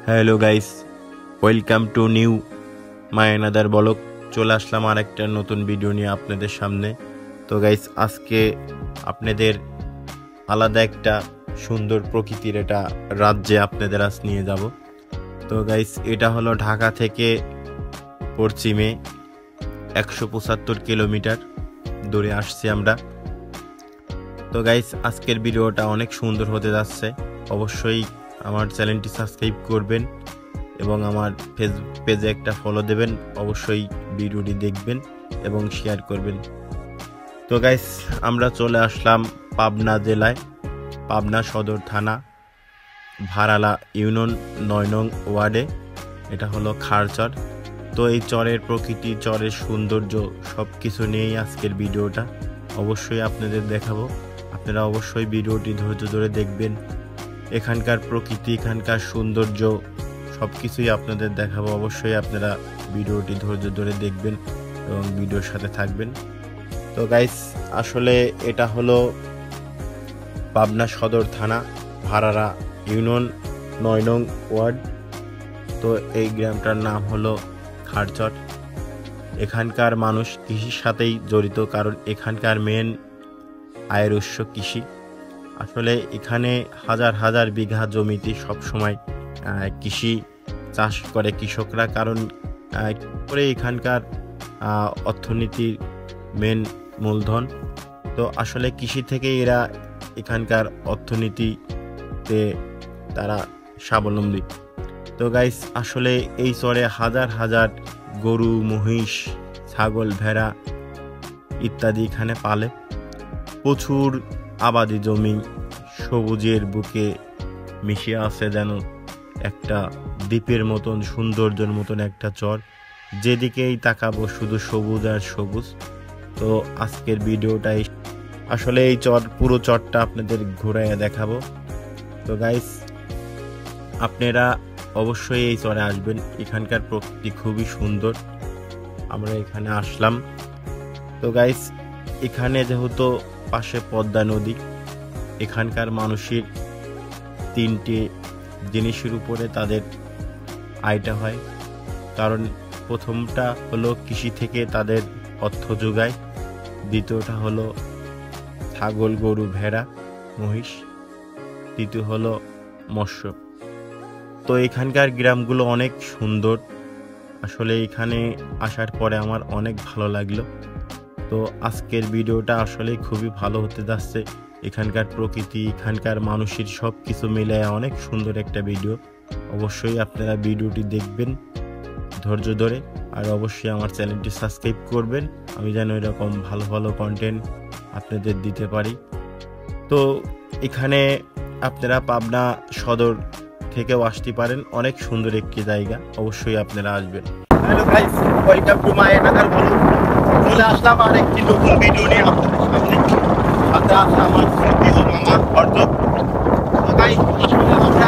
Hello guys, welcome to new my another blog. চলে আসলাম আর একটা নতুন ভিডিও নিয়ে আপনাদের সামনে। তো গাইস, আজকে আপনাদের আলাদা একটা সুন্দর প্রকৃতির এটা রাজ্যে আপনাদের আজ নিয়ে যাব। তো গাইস, এটা হলো ঢাকা থেকে পশ্চিমে 175 কিলোমিটার দূরে আসছি আমরা। তো গাইস, আজকের ভিডিওটা অনেক সুন্দর হতে যাচ্ছে। অবশ্যই আমার চ্যানেলটি সাবস্ক্রাইব করবেন এবং আমার ফেসবুক পেজে একটা ফলো দেবেন। অবশ্যই ভিডিওটি দেখবেন এবং শেয়ার করবেন। তো গাইস, আমরা চলে আসলাম পাবনা জেলায়, পাবনা সদর থানা, ভারালা ইউনিয়ন 9 নং ওয়ার্ডে। এটা হলো খারচর। তো এই চরের প্রকৃতি, চরের সৌন্দর্য সব কিছু নিয়েই আজকের ভিডিওটা অবশ্যই আপনাদের দেখাবো। আপনারা অবশ্যই ভিডিওটি ধৈর্য ধরে দেখবেন। এখানকার প্রকৃতি, এখানকার সৌন্দর্য সব কিছুই আপনাদের দেখাবো। অবশ্যই আপনারা ভিডিওটি ধৈর্য ধরে দেখবেন এবং ভিডিওর সাথে থাকবেন। তো গাইস, আসলে এটা হলো পাবনা সদর থানা, ভারারা ইউনিয়ন 9 নং ওয়ার্ড। তো এই গ্রামটার নাম হলো খারচর। এখানকার মানুষ কৃষির সাথেই জড়িত, কারণ এখানকার মেন আয়ের উৎস কৃষি। আসলে এখানে হাজার হাজার বিঘা জমিতে সবসময় কৃষি চাষ করে কৃষকরা, কারণ করে এখানকার অর্থনীতির মেন মূলধন। তো আসলে কৃষি থেকে এরা এখানকার অর্থনীতিতে তারা স্বাবলম্বী। তো গাইস, আসলে এই চরে হাজার হাজার গরু, মহিষ, ছাগল, ভেড়া ইত্যাদি এখানে পালে। প্রচুর আবাদি জমি, সবুজের বুকে মিশে আছে যেন একটা দ্বীপের মতন, সৌন্দর্যের মতন একটা চর। যেদিকেই তাকাবো শুধু সবুজ আর সবুজ। তো আজকের ভিডিওটাই আসলে এই পুরো চরটা আপনাদের ঘুরাইয়া দেখাবো। তো গাইস, আপনারা অবশ্যই এই চরে আসবেন। এখানকার প্রকৃতি খুবই সুন্দর। আমরা এখানে আসলাম। তো গাইস, এখানে যেহেতু পাশে পদ্মা নদী, এখানকার মানুষের 3টে জিনিসের উপরে তাদের আয়টা হয়। কারণ প্রথমটা হলো কৃষি থেকে তাদের অর্থ যোগায়, দ্বিতীয়টা হলো ছাগল, গরু, ভেড়া, মহিষ, তৃতীয় হলো মৎস্য। তো এখানকার গ্রামগুলো অনেক সুন্দর। আসলে এখানে আসার পরে আমার অনেক ভালো লাগলো। তো আজকের ভিডিওটা আসলে খুবই ভালো হতে যাচ্ছে। এখানকার প্রকৃতি, এখানকার মানুষের সব কিছু মিলে অনেক সুন্দর একটা ভিডিও। অবশ্যই আপনারা ভিডিওটি দেখবেন ধৈর্য ধরে, আর অবশ্যই আমার চ্যানেলটি সাবস্ক্রাইব করবেন, আমি যেন এরকম ভালো ভালো কন্টেন্ট আপনাদের দিতে পারি। তো এখানে আপনারা পাবনা সদর থেকেও আসতে পারেন। অনেক সুন্দর একটি জায়গা, অবশ্যই আপনারা আসবেন। Hello guys, welcome to my another blog. চলে আসলাম আর একটি নতুন ভিডিও নিয়ে আপনাদের সামনে। সাথে আছে আমার প্রিয় মামা অর্জক। তো গাইস, আসলে আমরা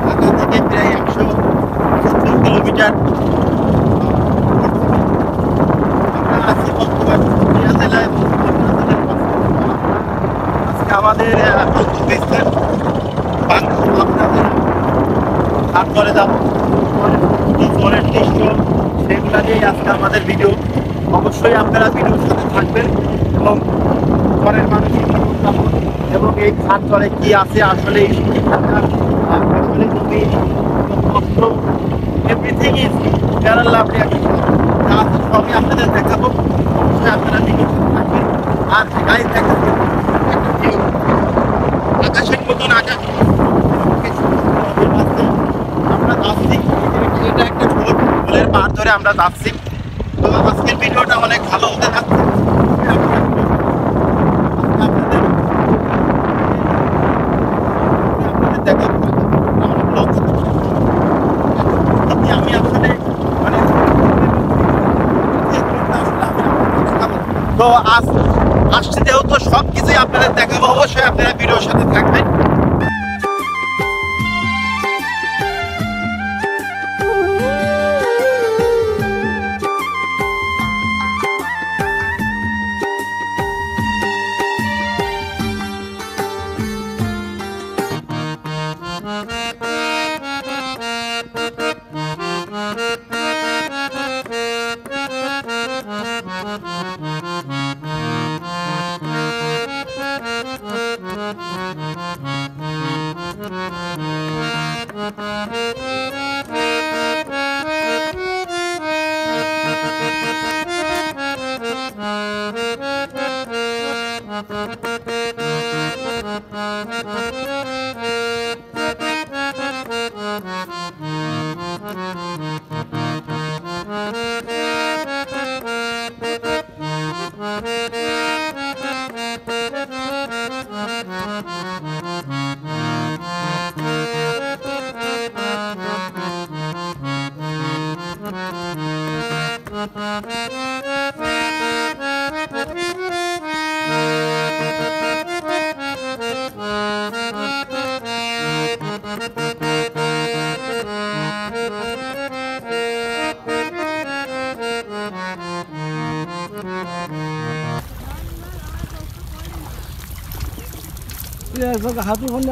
ঢাকা থেকে প্রায় 170 কিলোমিটার আমরা আছি বর্তমান পুরুলিয়া জেলায়। আজকে আমাদের গন্তব্যস্থান আপনাদের তারপরে যাবো চরের দৃশ্য, সেগুলো নিয়েই আজকে আমাদের ভিডিও। অবশ্যই আপনারা ভিডিওর সাথে থাকবেন এবং চরের মানুষের জীবনযাপন এবং এই খারচরে কি আছে, আসলে এখানকার আসলে জমি, কষ্ট, এভরিথিং ইজ প্যারাল আপনি যা আছে সবই আপনাদের দেখাবো। অবশ্যই আপনারা ভিডিওর সাথে থাকবেন। আর গাইজ দেখাবো একটা ভিউ, আকাশের মতন আকাশ। আমরা যাচ্ছি, এটা একটা ফুলের পাড় ধরে আমরা যাচ্ছি। তো আজকের ভিডিওটা অনেক ভালো হতে যাচ্ছে। আমি আসলে মানে তো আসছে যেহেতু সব কিছুই আপনাদের দেখাবো। অবশ্যই আপনারা ভিডিওর সাথে থাকবেন। হাতি ফোন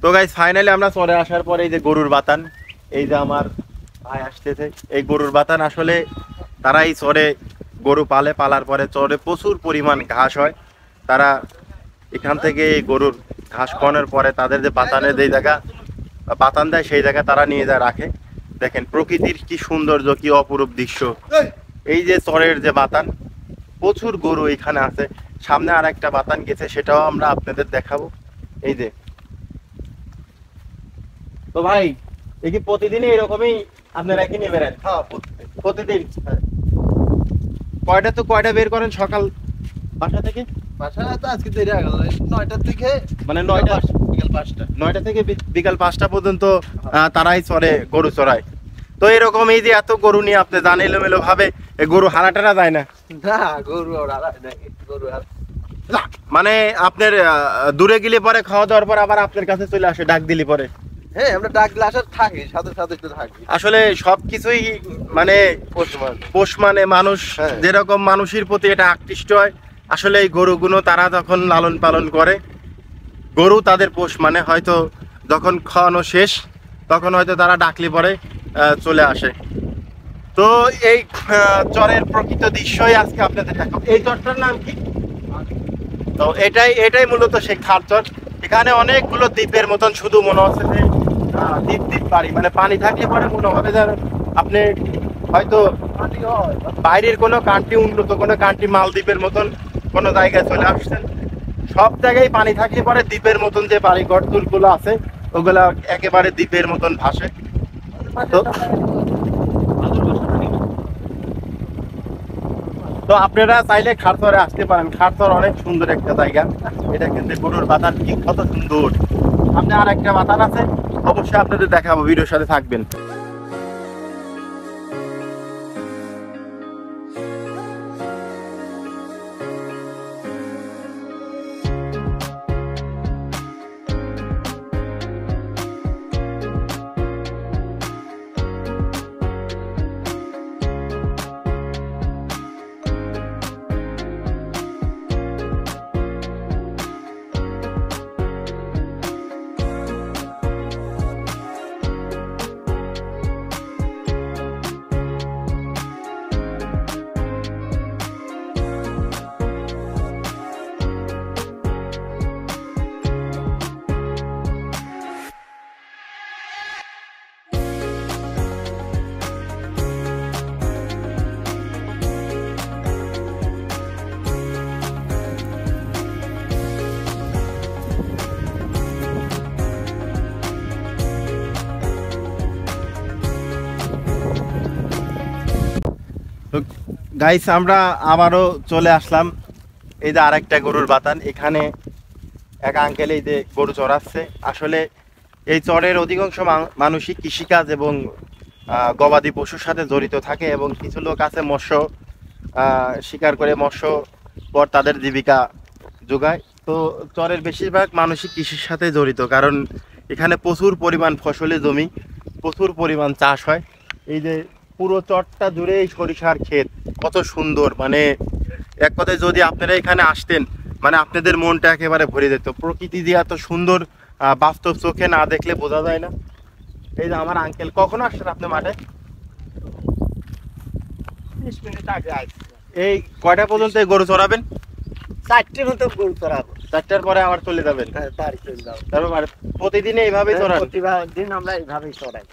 তো গাইস ফাইনালি আমরা চলে আসার পরে এই যে গরুর বাতান, এই যে আমার ভাই আসতেছে, এই গরুর বাতান আসলে তারা এই চরে গরু পালার পরে চরে প্রচুর পরিমাণ ঘাস হয়। তারা এখান থেকে এই গরুর ঘাস খাওয়ানোর পরে তাদের যে বাতানের যে জায়গা বাতান দেয় সেই জায়গা তারা নিয়ে যায় রাখে। দেখেন প্রকৃতির কি সৌন্দর্য, কি অপরূপ দৃশ্য। এই যে চরের যে বাতান, প্রচুর গরু এখানে আছে। সামনে আর একটা বাতান গেছে, সেটাও আমরা আপনাদের দেখাবো। এই যে তো ভাই এই কি প্রতিদিনই এরকমই আপনারা কি নিয়ে বেরেন? হ্যাঁ প্রতিদিন কয়টা তো কয়টা বের করেন সকাল বাসা থেকে? বাসা তো আজকে দেরি হয়ে গেল, 9টার থেকে মানে 9টা বিকাল 5টা। 9টা থেকে বিকাল 5টা পর্যন্ত তারাই চরে গরু চড়ায়। তো এরকম এই যে এত গরু নিয়ে আপনি জান এলোমেলো ভাবে গরু হারাটারা যায় না? না গরু গরু আর মানে আপনার দূরে গেলে পরে খাওয়া দাওয়ার পর আবার আপনার কাছে চলে আসে ডাক দিলে পরে? হ্যাঁ আমরা ডাকলে আসার থাকি, সাথে সাথে একটু থাকি। আসলে সবকিছুই মানে পোষ মানে মানুষ যেরকম মানুষের প্রতি এটা আকৃষ্ট হয়, আসলে এই গরুগুলো তারা যখন লালন পালন করে, গরু তাদের পোষ মানে হয়তো যখন খাওয়ানো শেষ তখন হয়তো তারা ডাকলে পরে চলে আসে। তো এই চরের প্রকৃত দৃশ্যই আজকে আপনাদের দেখাবো। এই চরটার নাম কি? তো এটাই মূলত সেই খার চর। এখানে অনেকগুলো দ্বীপের মতন, শুধু মনে হচ্ছে যে দ্বীপ বাড়ি, মানে পানি থাকলে পরে মনে হবে যে আপনি হয়তো বাইরের কোনো কান্ট্রি, উন্নত কোনো কান্ট্রি, মালদ্বীপের মতন কোনো জায়গায় চলে আসছেন। সব জায়গায় পানি থাকলে পরে দ্বীপের মতন যে বাড়ি ঘরগুলো আছে ওগুলা একেবারে দ্বীপের মতন ভাসে। তো আপনারা চাইলে খারচরে আসতে পারেন। খারচর অনেক সুন্দর একটা জায়গা। এটা কিন্তু গরুর বাতান কি কত সুন্দর। সামনে আর একটা বাতান আছে, অবশ্যই আপনাদের দেখাবো, ভিডিওর সাথে থাকবেন। তো গাইস আমরা আবারও চলে আসলাম এই যে আরেকটা গরুর বাতান। এখানে এক আঙ্কেল এই যে গরু চড়াচ্ছে। আসলে এই চরের অধিকাংশ মানুষই কৃষিকাজ এবং গবাদি পশুর সাথে জড়িত থাকে, এবং কিছু লোক আছে মৎস্য শিকার করে মৎস্য পর তাদের জীবিকা যোগায়। তো চরের বেশিরভাগ মানুষই কৃষির সাথে জড়িত, কারণ এখানে প্রচুর পরিমাণ ফসলি জমি, প্রচুর পরিমাণ চাষ হয়। এই যে পুরো চরটা জুড়ে এই সরিষার ক্ষেত, কত সুন্দর। মানে এক কথায় যদি আপনারা এখানে আসতেন, মানে আপনাদের মনটা একেবারে ভরে যেত। প্রকৃতি যে এত সুন্দর বাস্তব চোখে না দেখলে বোঝা যায় না। এই যে আমার আঙ্কেল, কখন আসছেন আপনি মাঠে? 30 মিনিট আগে আসছি। এই কয়টা পর্যন্ত এই গরু চড়াবেন? 4টের মতো গরু চড়াবো। 4টার পরে আবার চলে যাবেন? হ্যাঁ বাড়ি চলে যাবো। তারপর প্রতিদিন এইভাবে চড়ান? প্রতিদিন আমরা এইভাবেই চড়াই।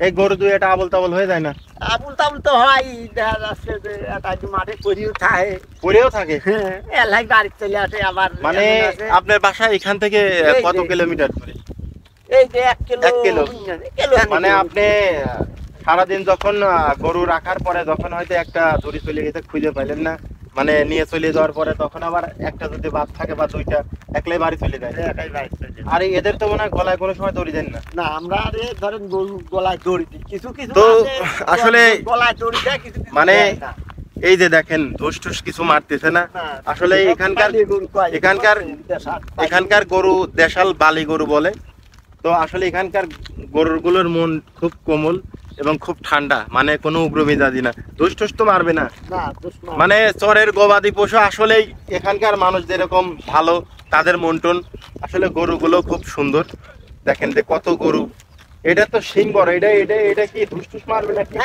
এই গরু দুই এটা আবল তাবল হয়ে যায় না? আবুল তাবুল তো হয়, দেখা যাচ্ছে যে একটা মাঠে পরেও থাকে। এলাই বাড়ি চলে আসে আবার। মানে আপনার বাসা এখান থেকে কত কিলোমিটার দূরে? এই যে 1 কিলো। 1 কিলো মানে আপনি সারাদিন যখন গরু রাখার পরে যখন হয়তো একটা দড়ি চলে গেছে, খুঁজে পাইলেন না, মানে নিয়ে চলে যাওয়ার পরে তখন আবার একটা যদি বাদ থাকে বা দুইটা, একলাই বাড়ি চলে যায়। আর এদের তো মনে হয় গলায় কোনো সময় দড়ি দেন না? না, আমরা ধরেন গরু গলায় দড়ি দিই, কিছু কিছু তো আসলে গলায় দড়ি দেয়, কিছু মানে এই যে দেখেন ধুস টুস কিছু মারতেছে না। আসলে এখানকার গরু দেশাল বালি গরু বলে। তো আসলে এখানকার গরুগুলোর মন খুব কোমল এবং খুব ঠান্ডা, মানে কোনো উগ্র মেজাজি না, দোষ টোষ তো মারবে না। মানে চরের গবাদি পশু আসলেই এখানকার মানুষ যেরকম ভালো, তাদের মন টন, আসলে গরুগুলো খুব সুন্দর। দেখেন যে কত গরু, এটা তো সিং বড়, এটা এটা এটা কি ধুসটুস মারবে নাকি?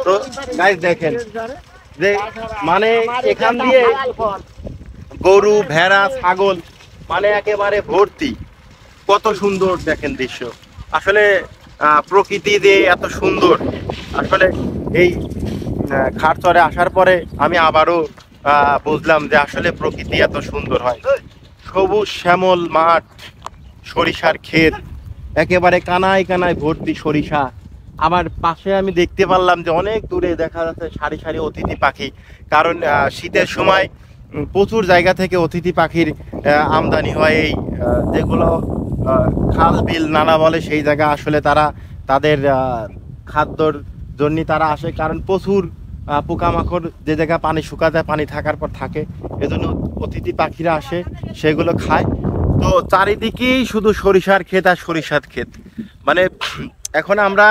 তো গাইস দেখেন যে মানে এখান দিয়ে গরু ভেড়া ছাগল মানে একেবারে ভর্তি, কত সুন্দর দেখেন দৃশ্য। আসলে প্রকৃতি যে এত সুন্দর, আসলে এই খারচরে আসার পরে আমি আবারও বুঝলাম যে আসলে প্রকৃতি এত সুন্দর হয়। সবুজ শ্যামল মাঠ, সরিষার ক্ষেত, একেবারে কানায় কানায় ভর্তি সরিষা। আমার পাশে আমি দেখতে পারলাম যে অনেক দূরে দেখা যাচ্ছে সারি সারি অতিথি পাখি, কারণ শীতের সময় প্রচুর জায়গা থেকে অতিথি পাখির আমদানি হয়। এই যেগুলো খাল বিল নালা বলে সেই জায়গা, আসলে তারা তাদের খাদ্যর জন্য তারা আসে, কারণ প্রচুর পোকামাকড় যে জায়গা পানি শুকা যায়, পানি থাকার পর থাকে, এজন্য অতিথি পাখিরা আসে, সেগুলো খায়। তো চারিদিকেই শুধু সরিষার ক্ষেত আর সরিষার ক্ষেত। মানে এখন আমরা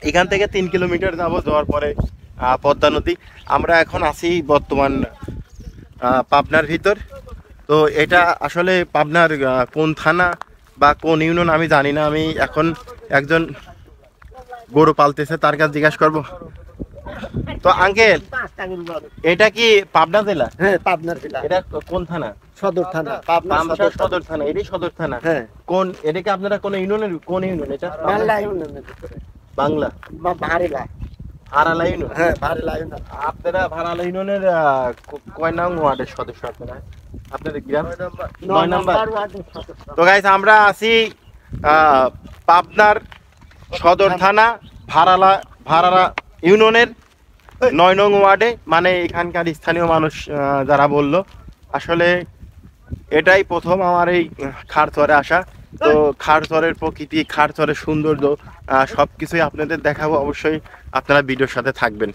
এখান থেকে 3 কিলোমিটার যাওয়ার পরে পদ্মা নদী। আমরা এখন আছি বর্তমান পাবনার ভিতর। তো এটা আসলে পাবনার কোন থানা বা কোন ইউনিয়ন আমি জানি না। আমি এখন একজন গরু পালতেছে, তার কাছে জিজ্ঞাসা করবো। তো আঙ্কেল, এটা কি পাবনা জেলা? হ্যাঁ, পাবনার জেলা। এটা কোন থানা? সদর থানা, পাবনা সদর থানা। এটাই সদর থানা? হ্যাঁ। কোন, এটা কি আপনারা কোন ইউনিয়নের, কোন ইউনিয়ন এটা? বাংলা ভারেলা। ভারালা ইউনিয়ন? হ্যাঁ, ভারেলা ইউনিয়ন। আপনারা ভারালা ইউনিয়নের কয় নং ওয়ার্ডের সদস্য আপনারা? আপনাদের গ্রাম 9 নাম্বার। তো গাইস, আমরা আছি পাবনার সদর থানা ভারালা ইউনিয়নের 9 নং ওয়ার্ডে। মানে এখানকার স্থানীয় মানুষ যারা বলল, আসলে এটাই প্রথম আমার এই খারচরে আসা। তো খারচরের প্রকৃতি, খারচরের সৌন্দর্য সবকিছুই আপনাদের দেখাবো, অবশ্যই আপনারা ভিডিওর সাথে থাকবেন।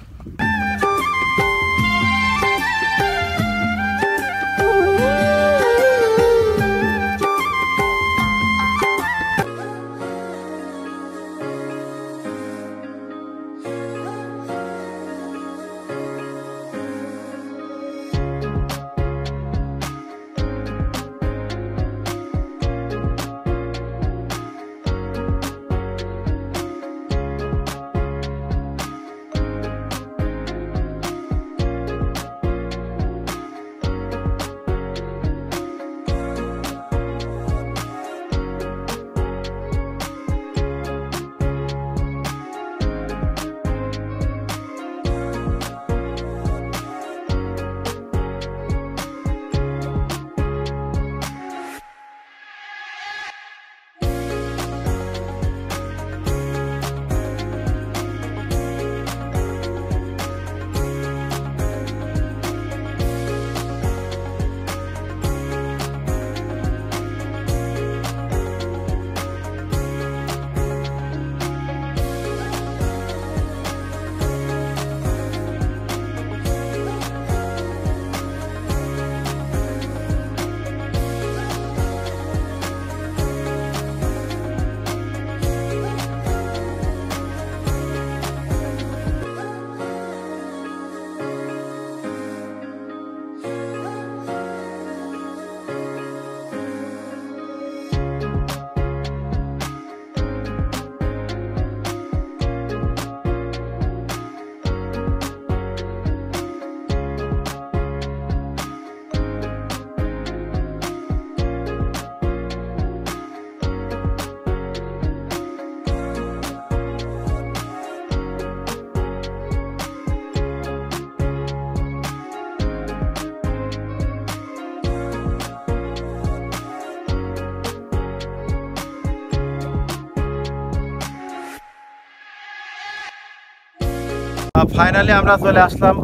ফাইনালি আমরা চলে আসলাম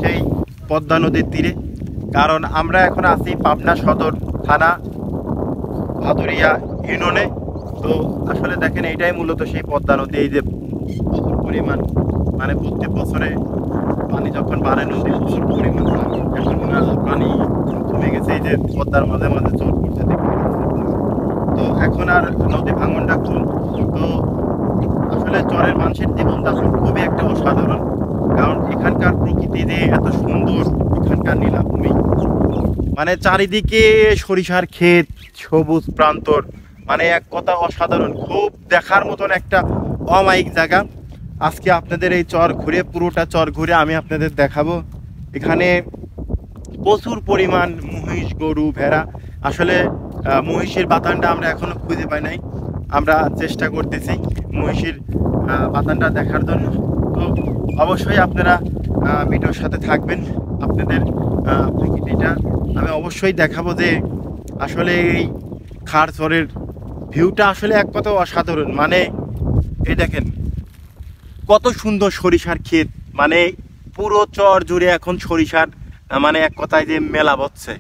সেই পদ্মা নদীর তীরে, কারণ আমরা এখন আছি পাবনা সদর থানা ভাদুরিয়া ইউনিয়নে। তো আসলে দেখেন, এইটাই মূলত সেই পদ্মা নদী। এই যে প্রচুর পরিমাণ, মানে প্রত্যেক বছরে পানি যখন বাড়ে নদী প্রচুর পরিমাণ পানি, এখন পানি কমে গেছে। এই যে পদ্মার মাঝে মাঝে চর করছে দেখতে পাচ্ছেন। তো এখন আর নদী ভাঙনটা কম। তো আসলে চরের মানুষের জীবনযাপন খুবই একটা অসাধারণ, কারণ এখানকার প্রকৃতি যে এত সুন্দর, এখানকার নীলাভূমি, মানে চারিদিকে সরিষার ক্ষেত, সবুজ প্রান্তর, মানে এক কথা অসাধারণ, খুব দেখার মতন একটা অমায়িক জায়গা। আজকে আপনাদের এই চর ঘুরে, পুরোটা চর ঘুরে আমি আপনাদের দেখাবো। এখানে প্রচুর পরিমাণ মহিষ, গরু, ভেড়া। আসলে মহিষের বাতানটা আমরা এখনো খুঁজে পাই নাই, আমরা চেষ্টা করতেছি মহিষের বাতানটা দেখার জন্য। তো অবশ্যই আপনারা ভিডিওর সাথে থাকবেন, আপনাদের প্রকৃতিটা আমি অবশ্যই দেখাবো যে আসলে এই খারচরের ভিউটা আসলে এক কথা অসাধারণ। মানে এই দেখেন কত সুন্দর সরিষার ক্ষেত, মানে পুরো চর জুড়ে এখন সরিষার মানে এক কথায় যে মেলা বসছে,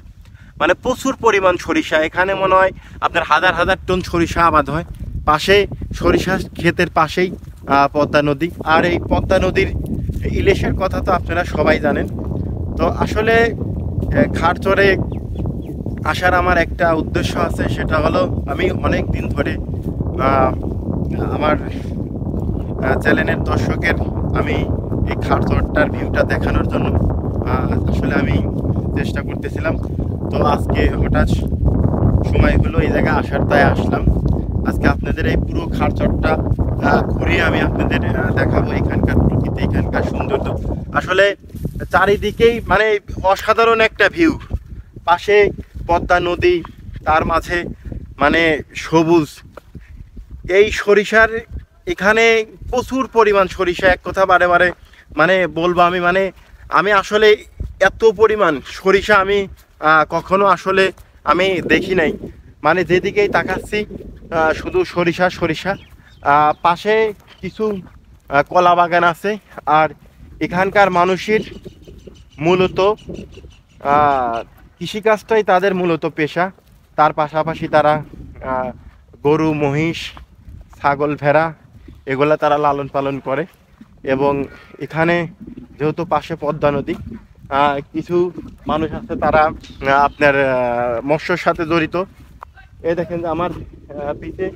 মানে প্রচুর পরিমাণ সরিষা। এখানে মনে হয় আপনার হাজার হাজার টন সরিষা আবাদ হয়। পাশে সরিষা ক্ষেতের পাশেই পদ্মা নদী, আর এই পদ্মা নদীর ইলিশের কথা তো আপনারা সবাই জানেন। তো আসলে খারচরে আসার আমার একটা উদ্দেশ্য আছে, সেটা হলো আমি অনেক দিন ধরে আমার চ্যানেলের দর্শকের আমি এই খারচরটার ভিউটা দেখানোর জন্য আসলে আমি চেষ্টা করতেছিলাম। তো আজকে হঠাৎ সময় হলো এই জায়গায় আসার, তাই আসলাম। আজকে আপনাদের এই পুরো খারচরটা ঘুরে আমি আপনাদের দেখাবো এখানকার প্রকৃতি, এখানকার সৌন্দর্য। আসলে চারিদিকেই মানে অসাধারণ একটা ভিউ, পাশে পদ্মা নদী, তার মাঝে মানে সবুজ। এই সরিষার এখানে প্রচুর পরিমাণ সরিষা, এক কথা বারে বারে মানে বলবো আমি, মানে আমি আসলে এত পরিমাণ সরিষা আমি কখনো আসলে আমি দেখি নাই। মানে যেদিকেই তাকাচ্ছি শুধু সরিষা সরিষা। পাশে কিছু কলা বাগান আছে, আর এখানকার মানুষের মূলত কৃষিকাজটাই তাদের মূলত পেশা। তার পাশাপাশি তারা গরু, মহিষ, ছাগল, ভেড়া এগুলা তারা লালন পালন করে। এবং এখানে যেহেতু পাশে পদ্মা নদী, কিছু মানুষ আছে তারা আপনার মৎস্যর সাথে জড়িত। এই দেখেন যে আমার পিঠে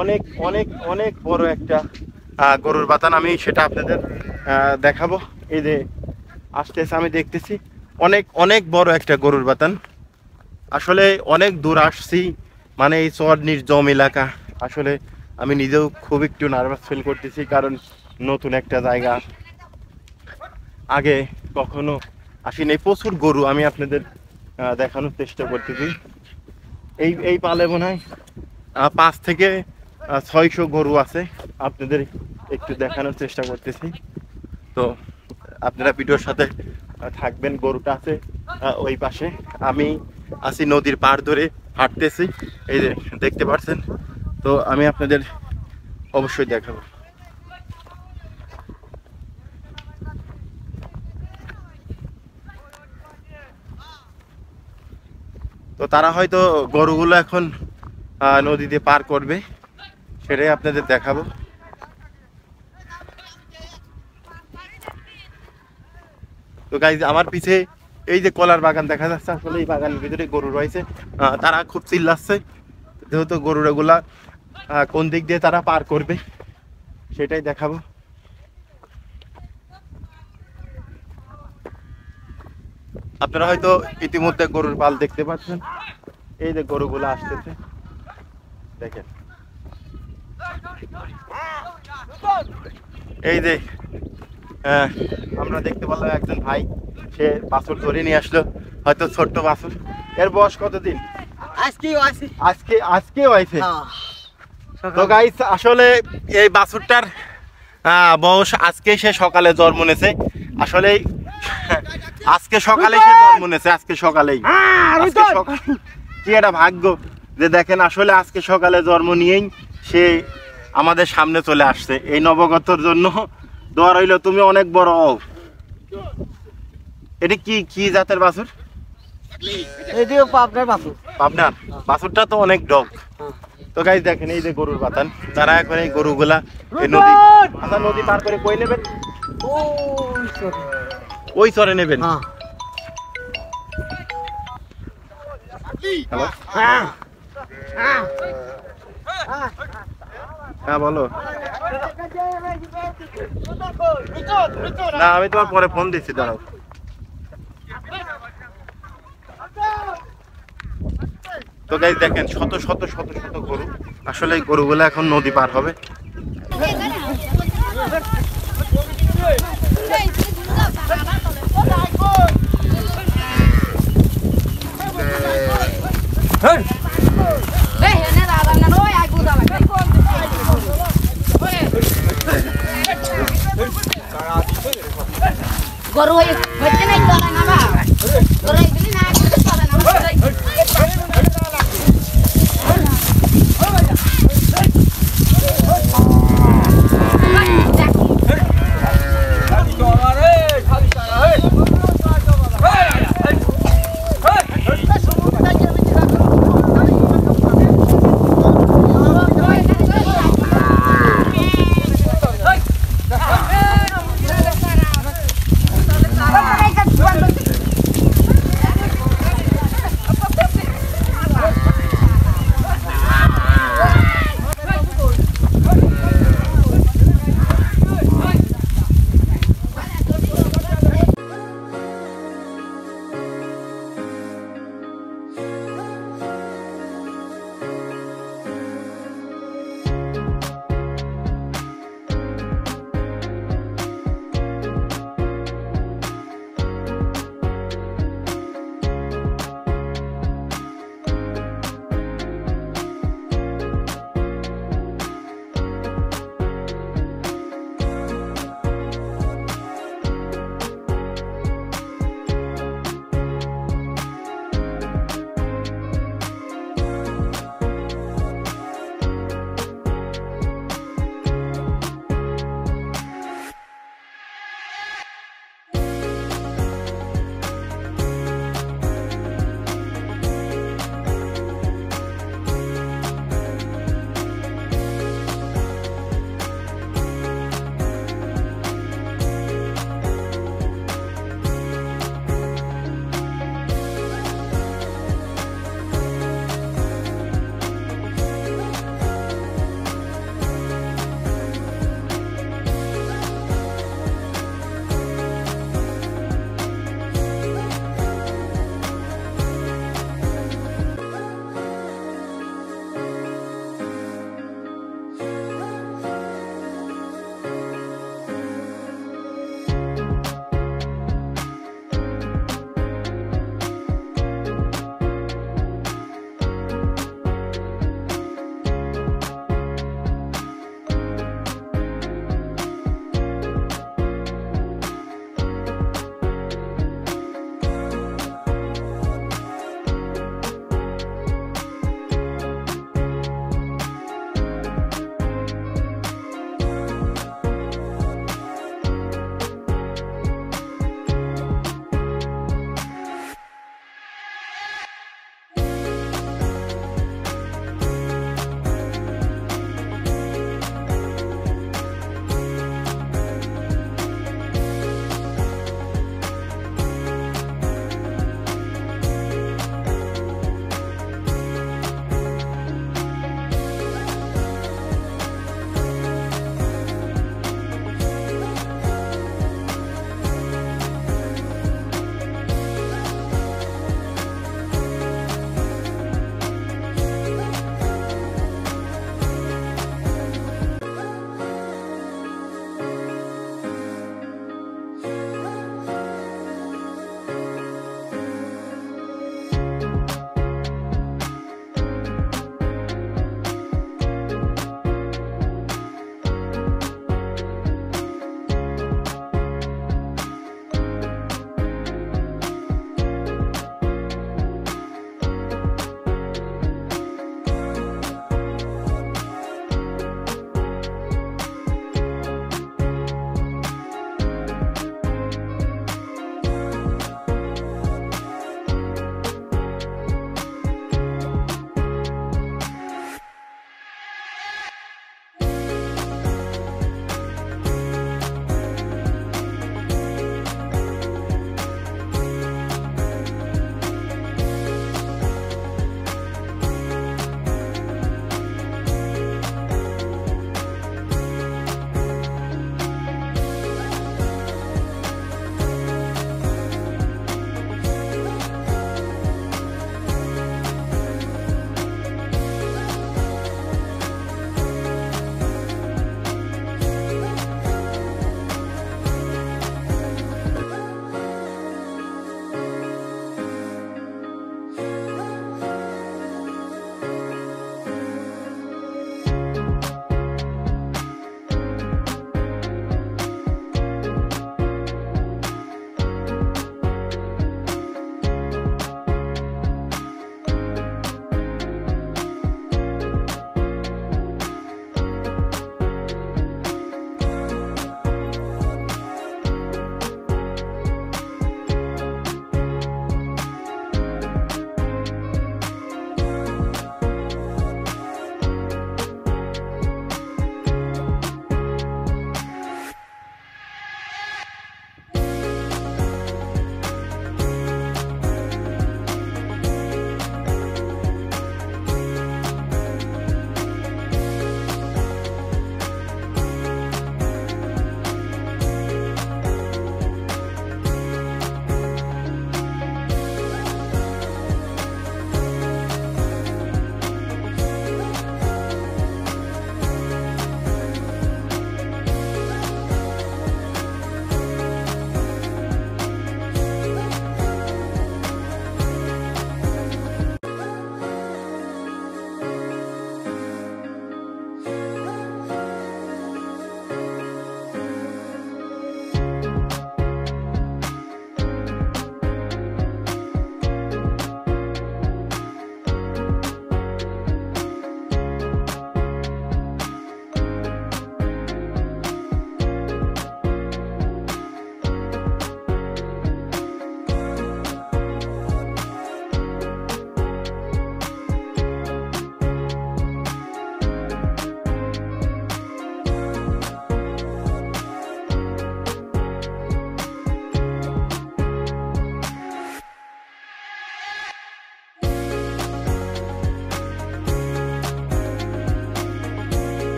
অনেক অনেক অনেক বড় একটা গরুর বাতান, আমি সেটা আপনাদের দেখাবো। এই যে আসতেছে, আমি দেখতেছি অনেক অনেক বড় একটা গরুর বাতান। আসলে অনেক দূর আসছি, মানে এই চর নির্জম এলাকা। আসলে আমি নিজেও খুব একটু নার্ভাস ফিল করতেছি, কারণ নতুন একটা জায়গা, আগে কখনো আসিনি। প্রচুর গরু আমি আপনাদের দেখানোর চেষ্টা করতেছি। এই পালে মনে হয় 5 থেকে 600 গরু আছে, আপনাদের একটু দেখানোর চেষ্টা করতেছি। তো আপনারা ভিডিওর সাথে থাকবেন। গরুটা আছে ওই পাশে, আমি আছি নদীর পাড় ধরে হাঁটতেছি, এই যে দেখতে পাচ্ছেন। তো আমি আপনাদের অবশ্যই দেখাবো। তো তারা হয়তো গরুগুলো এখন নদীতে পার করবে, সেটাই আপনাদের দেখাবো। তো গাইজ আমার পিছে এই যে কলার বাগান দেখা যাচ্ছে, আসলে এই বাগানের ভিতরে গরু রয়েছে। তারা খুব চিল্লাচ্ছে, যেহেতু গরুগুলা কোন দিক দিয়ে তারা পার করবে সেটাই দেখাবো। আপনারা হয়তো ইতিমধ্যে গরুর পাল দেখতে পাচ্ছেন, এই যে গরুগুলো আসতেছে দেখেন। এই যে আমরা দেখতে পেলাম একজন ভাই, সে বাছুর ধরে নিয়ে আসলো, হয়তো ছোট্ট বাছুর। এর বয়স কতদিন? আজকেও আইছে। তো গাইস আসলে এই বাছুরটার বয়স আজকে, সে সকালে জন্ম নিয়েছে। আসলে আজকে সকালে সে জন্ম নিয়েছে, আজকে সকালেই। কি একটা ভাগ্য যে দেখেন, আসলে আজকে সকালে জন্ম নিয়েই সে আমাদের সামনে চলে আসছে। এই নবগতর জন্য দোয়া রইল, তুমি অনেক বড় হও। এটা কি কি জাতের বাছুর? পাবনার বাছুরটা তো অনেক ডগ। তো গাইস দেখেন এই যে গরুর বাতান, তারা এখন এই গরুগুলা এই নদী পার করে কই নেবেন? ওই চরে নেবেন। হ্যালো, হ্যাঁ বলো। না আমি তোমার পরে ফোন দিচ্ছি, দাঁড়াও। তো গাইস দেখেন শত শত শত শত গরু, আসলে এই গরুগুলো এখন নদী পার হবে। গরু হচ্ছে না তো না বা গরু দিলি না চলে না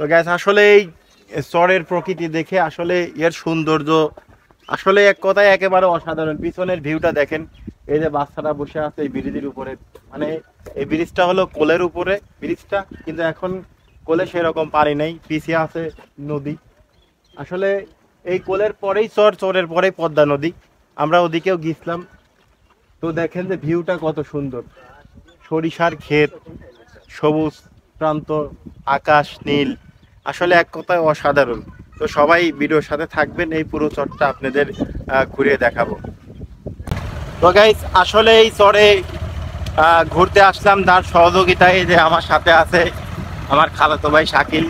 তো গ্যাস আসলে এই চরের প্রকৃতি দেখে আসলে এর সৌন্দর্য আসলে এক কথায় একেবারে অসাধারণ। পিছনের ভিউটা দেখেন, এই যে বাচ্চারা বসে আছে এই ব্রিজের উপরে, মানে এই ব্রিজটা হলো কোলের উপরে ব্রিজটা, কিন্তু এখন কোলে সেরকম পানি নেই, পিছিয়ে আছে নদী। আসলে এই কোলের পরেই চর, চরের পরেই পদ্মা নদী। আমরা ওদিকেও গিয়েছিলাম, তো দেখেন যে ভিউটা কত সুন্দর, সরিষার ক্ষেত, সবুজ প্রান্ত, আকাশ নীল, আসলে এক কথায় অসাধারণ। তো সবাই ভিডিওর সাথে থাকবেন, এই পুরো চরটা আপনাদের ঘুরিয়ে দেখাবো। তো গাইস আসলে এই চরে ঘুরতে আসলাম তার সহযোগিতায়, যে আমার সাথে আছে আমার খালাতো ভাই শাকিল।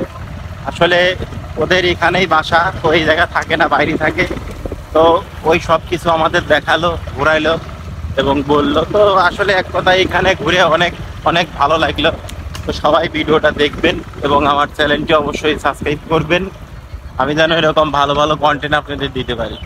আসলে ওদের এখানেই বাসা, তো এই জায়গা থাকে না, বাইরে থাকে। তো ওই সব কিছু আমাদের দেখালো, ঘুরাইলো এবং বললো। তো আসলে এক কথায় এখানে ঘুরে অনেক অনেক ভালো লাগলো। তো সবাই ভিডিওটা দেখবেন এবং আমার চ্যানেলটি অবশ্যই সাবস্ক্রাইব করবেন, আমি যেন এরকম ভালো ভালো কন্টেন্ট আপনাদের দিতে পারি।